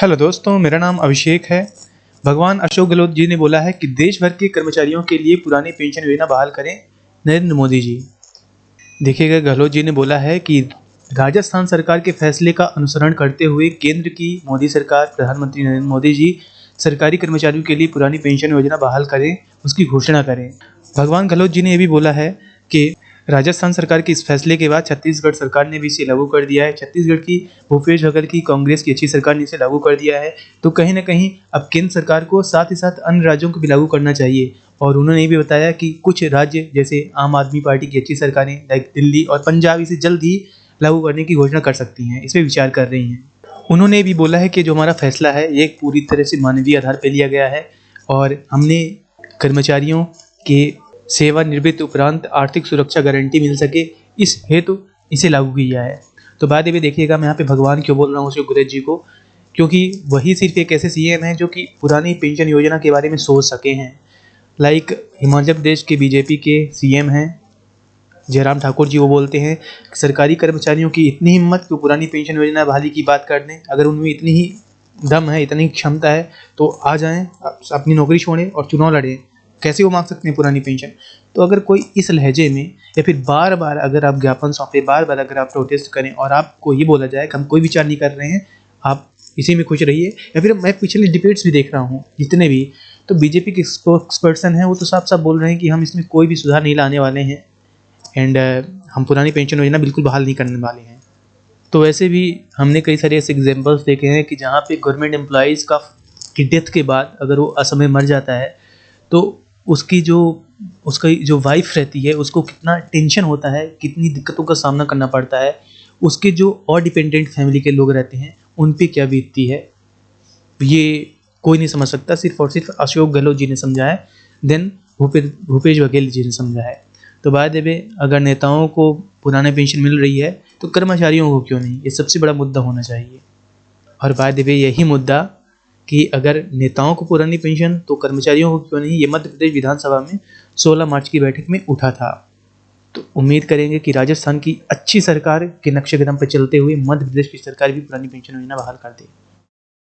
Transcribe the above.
Hello दोस्तों, मेरा नाम अभिषेक है। भगवान अशोक गहलोत जी ने बोला है कि देश भर के कर्मचारियों के लिए पुरानी पेंशन योजना बहाल करें नरेंद्र मोदी जी। देखिएगा, गहलोत जी ने बोला है कि राजस्थान सरकार के फैसले का अनुसरण करते हुए केंद्र की मोदी सरकार, प्रधानमंत्री नरेंद्र मोदी जी सरकारी कर्मचारियों के लिए पुरानी पेंशन योजना बहाल करें, उसकी घोषणा करें। भगवान गहलोत जी ने यह भी बोला है कि राजस्थान सरकार के इस फैसले के बाद छत्तीसगढ़ सरकार ने भी इसे लागू कर दिया है। छत्तीसगढ़ की भूपेश बघेल की कांग्रेस की अच्छी सरकार ने इसे लागू कर दिया है। तो कहीं ना कहीं अब केंद्र सरकार को साथ ही साथ अन्य राज्यों को भी लागू करना चाहिए। और उन्होंने ये भी बताया कि कुछ राज्य जैसे आम आदमी पार्टी की अच्छी सरकारें लाइक दिल्ली और पंजाब इसे जल्द ही लागू करने की घोषणा कर सकती हैं, इस पर विचार कर रही हैं। उन्होंने ये भी बोला है कि जो हमारा फैसला है ये पूरी तरह से मानवीय आधार पर लिया गया है और हमने कर्मचारियों के सेवानिवृत्ति उपरांत आर्थिक सुरक्षा गारंटी मिल सके, इस हेतु इसे लागू किया है। तो बाद में देखिएगा, मैं यहाँ पे भगवान क्यों बोल रहा हूँ अशोक गहलोत जी को, क्योंकि वही सिर्फ एक ऐसे सीएम हैं जो कि पुरानी पेंशन योजना के बारे में सोच सके हैं। लाइक हिमाचल प्रदेश के बीजेपी के सीएम हैं जयराम ठाकुर जी, वो बोलते हैं कि सरकारी कर्मचारियों की इतनी हिम्मत कि पुरानी पेंशन योजना बहाली की बात कर दें। अगर उनमें इतनी ही दम है, इतनी क्षमता है तो आ जाएं, अपनी नौकरी छोड़ें और चुनाव लड़ें। कैसे वो मांग सकते हैं पुरानी पेंशन? तो अगर कोई इस लहजे में या फिर बार बार अगर आप ज्ञापन सौंपे, बार बार अगर आप प्रोटेस्ट करें और आपको ये बोला जाए कि हम कोई विचार नहीं कर रहे हैं, आप इसी में खुश रहिए, या फिर मैं पिछले डिबेट्स भी देख रहा हूँ जितने भी, तो बीजेपी के स्पोक्स पर्सन हैं वो तो साफ साफ बोल रहे हैं कि हम इसमें कोई भी सुधार नहीं लाने वाले हैं एंड हम पुरानी पेंशन योजना बिल्कुल बहाल नहीं करने वाले हैं। तो वैसे भी हमने कई सारे ऐसे एग्जाम्पल्स देखे हैं कि जहाँ पे गवर्नमेंट एम्प्लॉयज़ की डेथ के बाद अगर वो असमय मर जाता है तो उसकी जो वाइफ रहती है उसको कितना टेंशन होता है, कितनी दिक्कतों का सामना करना पड़ता है। उसके जो और डिपेंडेंट फैमिली के लोग रहते हैं उन पे क्या बीतती है, ये कोई नहीं समझ सकता। सिर्फ और सिर्फ अशोक गहलोत जी ने समझा है, देन भूपेश बघेल जी ने समझा है। तो बाद में अगर नेताओं को पुराने पेंशन मिल रही है तो कर्मचारियों को क्यों नहीं, ये सबसे बड़ा मुद्दा होना चाहिए। और बाद में यही मुद्दा कि अगर नेताओं को पुरानी पेंशन तो कर्मचारियों को क्यों नहीं, ये मध्य प्रदेश विधानसभा में 16 मार्च की बैठक में उठा था। तो उम्मीद करेंगे कि राजस्थान की अच्छी सरकार के नक्शे कदम पर चलते हुए मध्य प्रदेश की सरकार भी पुरानी पेंशन योजना बहाल कर दे।